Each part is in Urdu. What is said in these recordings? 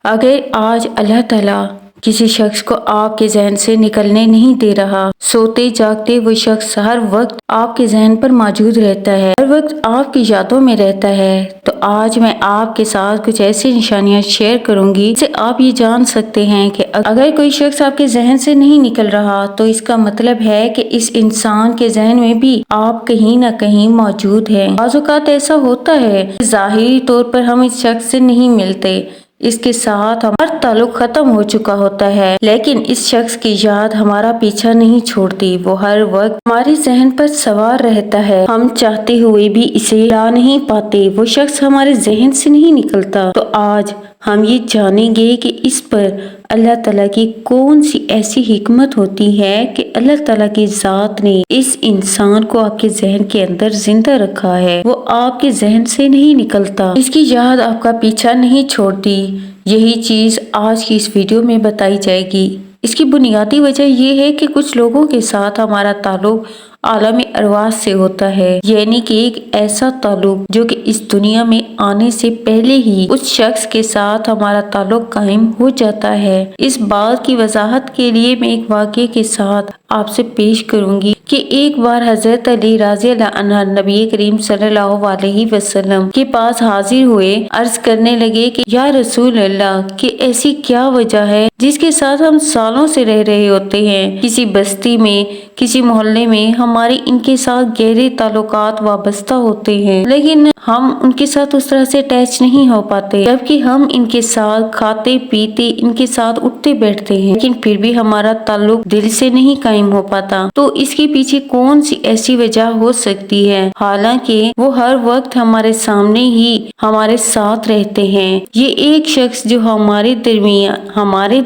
اگر آج اللہ تعالیٰ کسی شخص کو آپ کے ذہن سے نکلنے نہیں دے رہا، سوتے جاگتے وہ شخص ہر وقت آپ کے ذہن پر موجود رہتا ہے، ہر وقت آپ کی یادوں میں رہتا ہے، تو آج میں آپ کے ساتھ کچھ ایسی نشانیاں شیئر کروں گی جس سے آپ یہ جان سکتے ہیں کہ اگر کوئی شخص آپ کے ذہن سے نہیں نکل رہا تو اس کا مطلب ہے کہ اس انسان کے ذہن میں بھی آپ کہیں نہ کہیں موجود ہیں۔ بعض اوقات ایسا ہوتا ہے کہ ظاہری طور پر ہم اس شخص سے نہیں ملتے، اس کے ساتھ ہمارا تعلق ختم ہو چکا ہوتا ہے، لیکن اس شخص کی یاد ہمارا پیچھا نہیں چھوڑتی، وہ ہر وقت ہمارے ذہن پر سوار رہتا ہے، ہم چاہتے ہوئے بھی اسے لا نہیں پاتے، وہ شخص ہمارے ذہن سے نہیں نکلتا۔ تو آج ہم یہ جانیں گے کہ اس پر اللہ تعالیٰ کی کون سی ایسی حکمت ہوتی ہے کہ اللہ تعالیٰ کی ذات نے اس انسان کو آپ کے ذہن کے اندر زندہ رکھا ہے، وہ آپ کے ذہن سے نہیں نکلتا، اس کی یاد آپ کا پیچھا نہیں چھوڑتی۔ یہی چیز آج کی اس ویڈیو میں بتائی جائے گی۔ اس کی بنیادی وجہ یہ ہے کہ کچھ لوگوں کے ساتھ ہمارا تعلق عالم ارواح سے ہوتا ہے، یعنی کہ ایک ایسا تعلق جو کہ اس دنیا میں آنے سے پہلے ہی اس شخص کے ساتھ ہمارا تعلق قائم ہو جاتا ہے۔ اس بات کی وضاحت کے لیے میں ایک واقعے کے ساتھ آپ سے پیش کروں گی کہ ایک بار حضرت علی رضی اللہ عنہ نبی کریم صلی اللہ علیہ وسلم کے پاس حاضر ہوئے، عرض کرنے لگے کہ یا رسول اللہ، کہ ایسی کیا وجہ ہے جس کے ساتھ ہم سالوں سے رہ رہے ہوتے ہیں، کسی بستی میں، کسی محلے میں ہمارے ان کے ساتھ گہرے تعلقات وابستہ ہوتے ہیں، لیکن ہم ان کے ساتھ اس طرح سے اٹیچ نہیں ہو پاتے، جبکہ ہم ان کے ساتھ کھاتے پیتے، ان کے ساتھ اٹھتے بیٹھتے ہیں، لیکن پھر بھی ہمارا تعلق دل سے نہیں قائم ہو پاتا۔ تو اس کے پیچھے کون سی ایسی وجہ ہو سکتی ہے؟ حالانکہ وہ ہر وقت ہمارے سامنے ہی ہمارے ساتھ رہتے ہیں۔ یہ ایک شخص جو ہمارے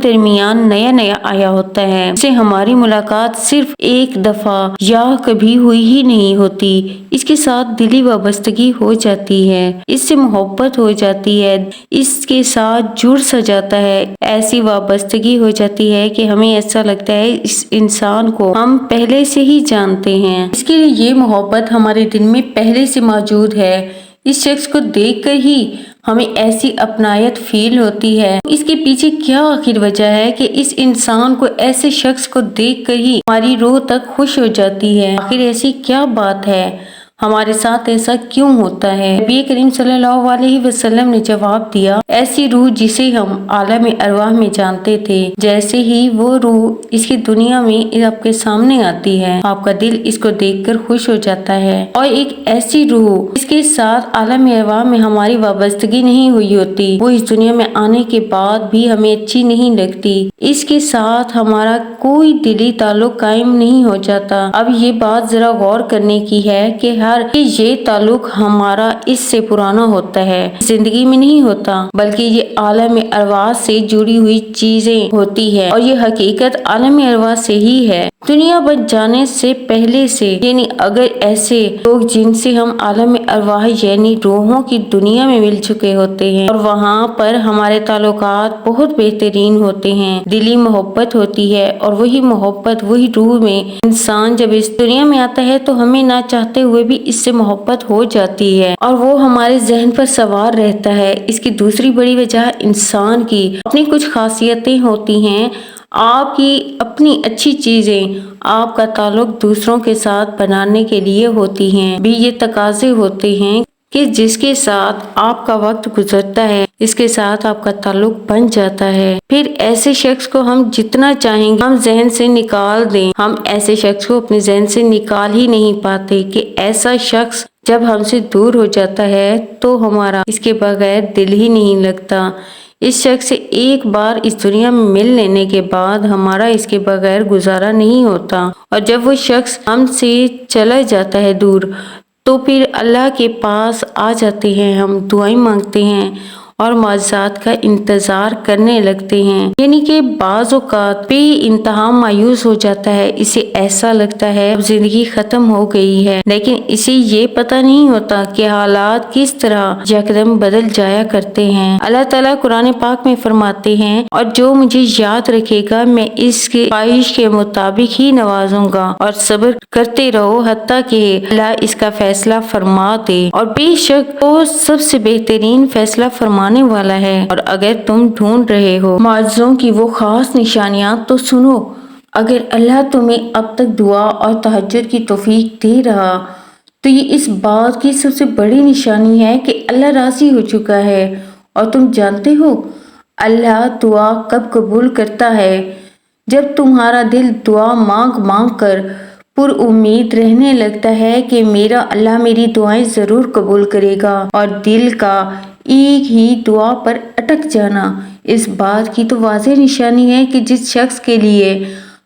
درمیان نیا آیا ہوتا ہے، اسے ہماری ملاقات صرف ایک دفعہ یا کبھی ہوئی ہی نہیں ہوتی، اس کے ساتھ دلی وابستگی ہو جاتی ہے، اس سے محبت ہو جاتی ہے، اس کے ساتھ جڑ سا جاتا ہے، ایسی وابستگی ہو جاتی ہے کہ ہمیں ایسا لگتا ہے اس انسان کو ہم پہلے سے ہی جانتے ہیں۔ اس کے لیے یہ محبت ہمارے دل میں پہلے سے موجود ہے، اس شخص کو دیکھ کر ہی ہمیں ایسی اپنائیت فیل ہوتی ہے۔ اس کے پیچھے کیا آخر وجہ ہے کہ اس انسان کو، ایسے شخص کو دیکھ کر ہی ہماری روح تک خوش ہو جاتی ہے؟ آخر ایسی کیا بات ہے؟ ہمارے ساتھ ایسا کیوں ہوتا ہے؟ نبی کریم صلی اللہ علیہ وسلم نے جواب دیا، ایسی روح جسے ہم عالم ارواح میں جانتے تھے، جیسے ہی وہ روح اس کی دنیا میں آپ کے سامنے آتی ہے، آپ کا دل اس کو دیکھ کر خوش ہو جاتا ہے، اور ایک ایسی روح اس کے ساتھ عالم ارواح میں ہماری وابستگی نہیں ہوئی ہوتی، وہ اس دنیا میں آنے کے بعد بھی ہمیں اچھی نہیں لگتی، اس کے ساتھ ہمارا کوئی دلی تعلق قائم نہیں ہو جاتا۔ اب یہ بات ذرا غور کرنے کی ہے کہ یہ تعلق ہمارا اس سے پرانا ہوتا ہے، زندگی میں نہیں ہوتا، بلکہ یہ عالم ارواح سے جڑی ہوئی چیزیں ہوتی ہے، اور یہ حقیقت عالم ارواح سے ہی ہے، دنیا بن جانے سے پہلے سے۔ یعنی اگر ایسے لوگ جن سے ہم عالم ارواح یعنی روحوں کی دنیا میں مل چکے ہوتے ہیں، اور وہاں پر ہمارے تعلقات بہت بہترین ہوتے ہیں، دلی محبت ہوتی ہے، اور وہی محبت، وہی روح میں انسان جب اس دنیا میں آتا ہے تو ہمیں نہ چاہتے ہوئے بھی اس سے محبت ہو جاتی ہے، اور وہ ہمارے ذہن پر سوار رہتا ہے۔ اس کی دوسری بڑی وجہ انسان کی اپنی کچھ خاصیتیں ہوتی ہیں، آپ کی اپنی اچھی چیزیں، آپ کا تعلق دوسروں کے ساتھ بنانے کے لیے ہوتی ہیں، بھی یہ تقاضے ہوتے ہیں کہ جس کے ساتھ آپ کا وقت گزرتا ہے، اس کے ساتھ آپ کا تعلق بن جاتا ہے، پھر ایسے شخص کو ہم جتنا چاہیں گے ہم ذہن سے نکال دیں، ہم ایسے شخص کو اپنے ذہن سے نکال ہی نہیں پاتے، کہ ایسا شخص جب ہم سے دور ہو جاتا ہے تو ہمارا اس کے بغیر دل ہی نہیں لگتا۔ اس شخص سے ایک بار اس دنیا میں مل لینے کے بعد ہمارا اس کے بغیر گزارا نہیں ہوتا، اور جب وہ شخص ہم سے چلا جاتا ہے دور، تو پھر اللہ کے پاس آ جاتے ہیں، ہم دعائیں مانگتے ہیں اور معجزات کا انتظار کرنے لگتے ہیں۔ یعنی کہ بعض اوقات بے انتہا مایوس ہو جاتا ہے، اسے ایسا لگتا ہے اب زندگی ختم ہو گئی ہے، لیکن اسے یہ پتہ نہیں ہوتا کہ حالات کس طرح یکدم بدل جایا کرتے ہیں۔ اللہ تعالیٰ قرآن پاک میں فرماتے ہیں، اور جو مجھے یاد رکھے گا میں اس کے خواہش کے مطابق ہی نوازوں گا، اور صبر کرتے رہو حتیٰ کہ اللہ اس کا فیصلہ فرما دے، اور بے شک وہ سب سے بہترین فیصلہ فرما فرمانے والا ہے۔ اور اگر تم ڈھونڈ رہے ہو معجزوں کی وہ خاص نشانیاں تو سنو، اگر اللہ تمہیں اب تک دعا اور تہجد کی توفیق دے رہا تو یہ اس بات کی سب سے بڑی نشانی ہے کہ اللہ راضی ہو چکا ہے۔ اور تم جانتے ہو اللہ دعا کب قبول کرتا ہے؟ جب تمہارا دل دعا مانگ مانگ کر پر امید رہنے لگتا ہے کہ میرا اللہ میری دعائیں ضرور قبول کرے گا، اور دل کا ایک ہی دعا پر اٹک جانا اس بات کی تو واضح نشانی ہے کہ جس شخص کے لیے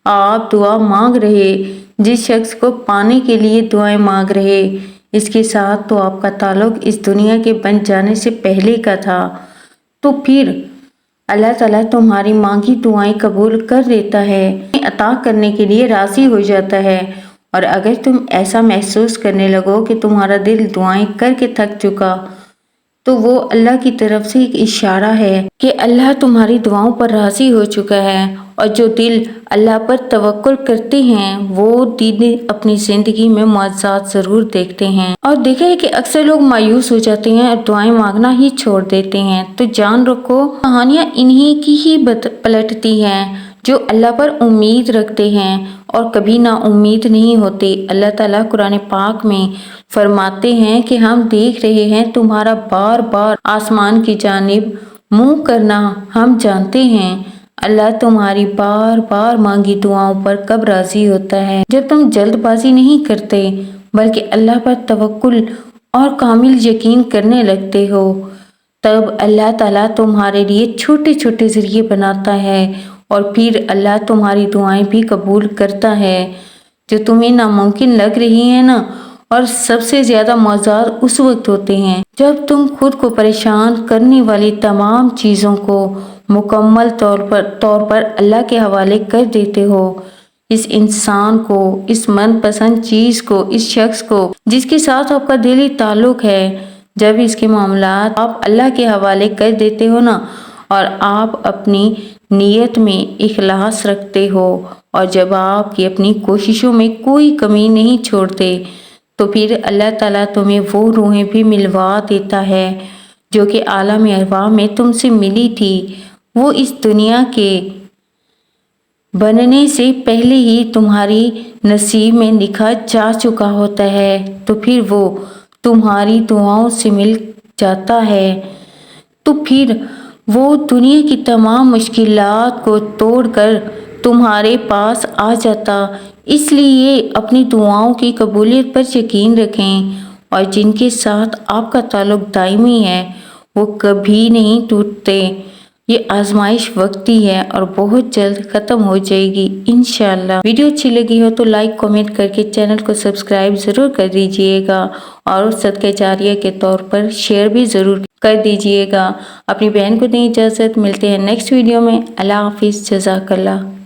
آپ دعا مانگ رہے، جس شخص کو پانے کے لیے دعائیں مانگ رہے، اس کے ساتھ تو آپ کا تعلق اس دنیا کے بن جانے سے پہلے کا تھا، تو پھر اللہ تعالیٰ تمہاری مانگی دعائیں قبول کر لیتا ہے، عطا کرنے کے لیے راضی ہو جاتا ہے۔ اور اگر تم ایسا محسوس کرنے لگو کہ تمہارا دل دعائیں کر کے تھک چکا تو وہ اللہ کی طرف سے ایک اشارہ ہے کہ اللہ تمہاری دعاؤں پر راضی ہو چکا ہے۔ اور جو دل اللہ پر توکل کرتے ہیں وہ دل اپنی زندگی میں معجزات ضرور دیکھتے ہیں۔ اور دیکھا ہے کہ اکثر لوگ مایوس ہو جاتے ہیں اور دعائیں مانگنا ہی چھوڑ دیتے ہیں، تو جان رکھو کہانیاں انہی کی ہی پلٹتی ہیں جو اللہ پر امید رکھتے ہیں اور کبھی نا امید نہیں ہوتے۔ اللہ تعالیٰ قرآن پاک میں فرماتے ہیں کہ ہم دیکھ رہے ہیں تمہارا بار بار آسمان کی جانب منہ کرنا، ہم جانتے ہیں اللہ تمہاری بار بار مانگی دعاؤں پر کب راضی ہوتا ہے۔ جب تم جلد بازی نہیں کرتے بلکہ اللہ پر توکل اور کامل یقین کرنے لگتے ہو، تب اللہ تعالیٰ تمہارے لیے چھوٹے چھوٹے ذریعے بناتا ہے، اور پھر اللہ تمہاری دعائیں بھی قبول کرتا ہے جو تمہیں ناممکن لگ رہی ہیں نا۔ اور سب سے زیادہ معجزات اس وقت ہوتے ہیں جب تم خود کو پریشان کرنے والی تمام چیزوں کو مکمل طور پر اللہ کے حوالے کر دیتے ہو، اس انسان کو، اس من پسند چیز کو، اس شخص کو جس کے ساتھ آپ کا دلی تعلق ہے۔ جب اس کے معاملات آپ اللہ کے حوالے کر دیتے ہو نا، اور آپ اپنی نیت میں اخلاص رکھتے ہو، اور جب آپ کی اپنی کوششوں میں کوئی کمی نہیں چھوڑتے، تو پھر اللہ تعالیٰ تمہیں وہ روحیں بھی ملوا دیتا ہے جو کہ عالم ارواح میں تم سے ملی تھی۔ وہ اس دنیا کے بننے سے پہلے ہی تمہاری نصیب میں لکھا جا چکا ہوتا ہے، تو پھر وہ تمہاری دعاؤں سے مل جاتا ہے، تو پھر وہ دنیا کی تمام مشکلات کو توڑ کر تمہارے پاس آ جاتا۔ اس لیے اپنی دعاؤں کی قبولیت پر یقین رکھیں، اور جن کے ساتھ آپ کا تعلق دائمی ہے وہ کبھی نہیں ٹوٹتے۔ یہ آزمائش وقتی ہے اور بہت جلد ختم ہو جائے گی انشاءاللہ۔ ویڈیو اچھی لگی ہو تو لائک کمنٹ کر کے چینل کو سبسکرائب ضرور کر دیجئے گا، اور صدقہ جاریہ کے طور پر شیئر بھی ضرور کر دیجئے گا۔ اپنی بہن کو دیں اجازت، ملتے ہیں نیکسٹ ویڈیو میں۔ اللہ حافظ، جزاک اللہ۔